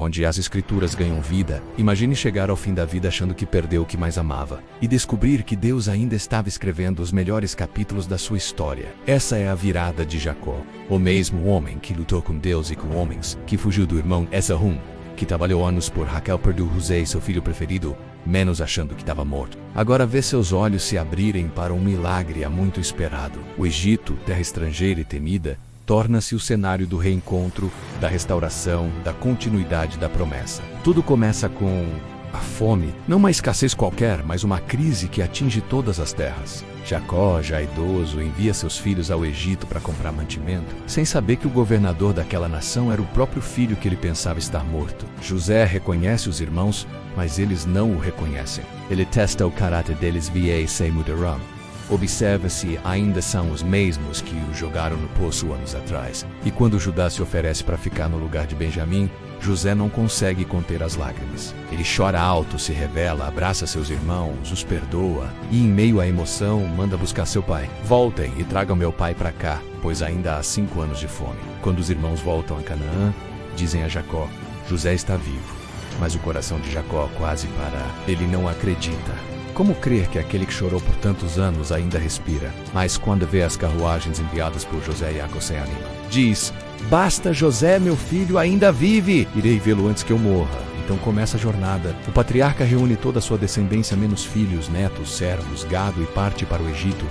onde as escrituras ganham vida, imagine chegar ao fim da vida achando que perdeu o que mais amava, e descobrir que Deus ainda estava escrevendo os melhores capítulos da sua história. Essa é a virada de Jacó, o mesmo homem que lutou com Deus e com homens, que fugiu do irmão Esaú, que trabalhou anos por Raquel, perdeu José, seu filho preferido, menos achando que estava morto. Agora vê seus olhos se abrirem para um milagre há muito esperado. O Egito, terra estrangeira e temida, torna-se o cenário do reencontro, da restauração, da continuidade da promessa. Tudo começa com a fome, não uma escassez qualquer, mas uma crise que atinge todas as terras. Jacó, já idoso, envia seus filhos ao Egito para comprar mantimento, sem saber que o governador daquela nação era o próprio filho que ele pensava estar morto. José reconhece os irmãos, mas eles não o reconhecem. Ele testa o caráter deles via se mudarão. Observa se ainda são os mesmos que o jogaram no poço anos atrás. E quando Judá se oferece para ficar no lugar de Benjamim, José não consegue conter as lágrimas. Ele chora alto, se revela, abraça seus irmãos, os perdoa e, em meio à emoção, manda buscar seu pai. Voltem e tragam meu pai para cá, pois ainda há 5 anos de fome. Quando os irmãos voltam a Canaã, dizem a Jacó: José está vivo. Mas o coração de Jacó quase para. Ele não acredita. Como crer que aquele que chorou por tantos anos ainda respira? Mas quando vê as carruagens enviadas por José, Jacó se anima. Diz: basta, José, meu filho ainda vive. Irei vê-lo antes que eu morra. Então começa a jornada. O patriarca reúne toda a sua descendência, menos filhos, netos, servos, gado, e parte para o Egito.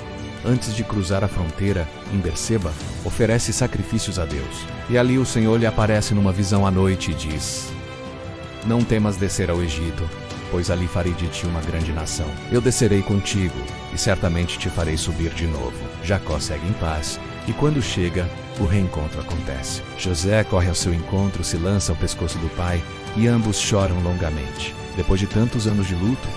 Antes de cruzar a fronteira, em Berseba, oferece sacrifícios a Deus. E ali o Senhor lhe aparece numa visão à noite e diz: não temas descer ao Egito, pois ali farei de ti uma grande nação. Eu descerei contigo, e certamente te farei subir de novo. Jacó segue em paz, e quando chega, o reencontro acontece. José corre ao seu encontro, se lança ao pescoço do pai, e ambos choram longamente. Depois de tantos anos de luto,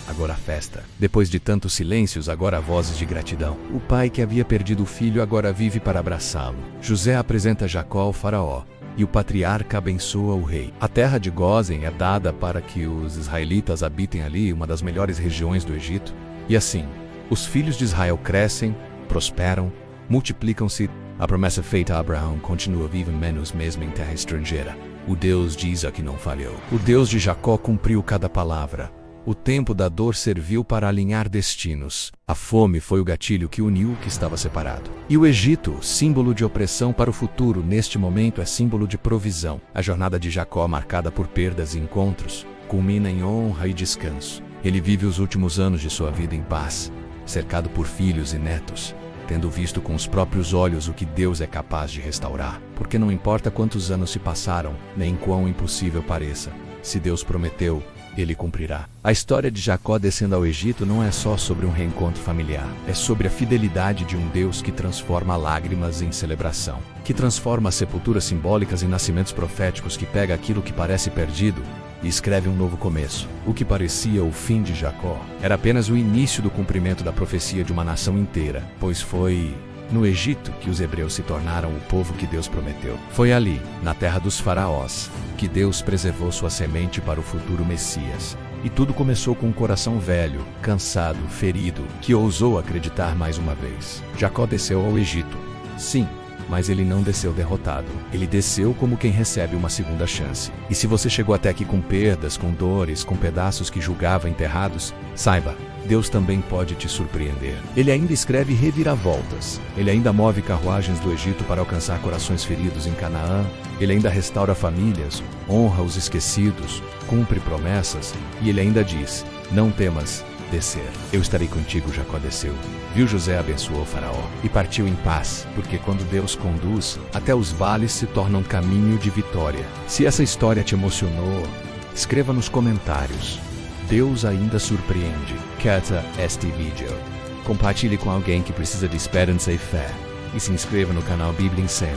agora a festa. Depois de tantos silêncios, agora vozes de gratidão. O pai que havia perdido o filho agora vive para abraçá-lo. José apresenta Jacó ao faraó, e o patriarca abençoa o rei. A terra de Gósen é dada para que os israelitas habitem ali, uma das melhores regiões do Egito. E assim, os filhos de Israel crescem, prosperam, multiplicam-se. A promessa feita a Abraão continua viva menos mesmo em terra estrangeira. O Deus de Isaque não falhou. O Deus de Jacó cumpriu cada palavra. O tempo da dor serviu para alinhar destinos. A fome foi o gatilho que uniu o que estava separado. E o Egito, símbolo de opressão para o futuro, neste momento é símbolo de provisão. A jornada de Jacó, marcada por perdas e encontros, culmina em honra e descanso. Ele vive os últimos anos de sua vida em paz, cercado por filhos e netos, tendo visto com os próprios olhos o que Deus é capaz de restaurar. Porque não importa quantos anos se passaram, nem quão impossível pareça, se Deus prometeu, Ele cumprirá. A história de Jacó descendo ao Egito não é só sobre um reencontro familiar. É sobre a fidelidade de um Deus que transforma lágrimas em celebração. Que transforma sepulturas simbólicas em nascimentos proféticos, que pega aquilo que parece perdido e escreve um novo começo. O que parecia o fim de Jacó era apenas o início do cumprimento da profecia de uma nação inteira, pois foi no Egito que os hebreus se tornaram o povo que Deus prometeu. Foi ali, na terra dos faraós, que Deus preservou sua semente para o futuro Messias. E tudo começou com um coração velho, cansado, ferido, que ousou acreditar mais uma vez. Jacó desceu ao Egito. Sim, mas ele não desceu derrotado. Ele desceu como quem recebe uma segunda chance. E se você chegou até aqui com perdas, com dores, com pedaços que julgava enterrados, saiba, Deus também pode te surpreender. Ele ainda escreve reviravoltas. Ele ainda move carruagens do Egito para alcançar corações feridos em Canaã. Ele ainda restaura famílias, honra os esquecidos, cumpre promessas. E ele ainda diz: não temas descer. Eu estarei contigo. Jacó desceu. Viu José, abençoou o faraó e partiu em paz, porque quando Deus conduz, até os vales se tornam caminho de vitória. Se essa história te emocionou, escreva nos comentários. Deus ainda surpreende. Curta este vídeo. Compartilhe com alguém que precisa de esperança e fé. E se inscreva no canal Bíblia em Cena.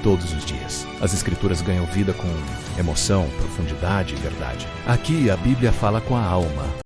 Todos os dias. As escrituras ganham vida com emoção, profundidade e verdade. Aqui a Bíblia fala com a alma.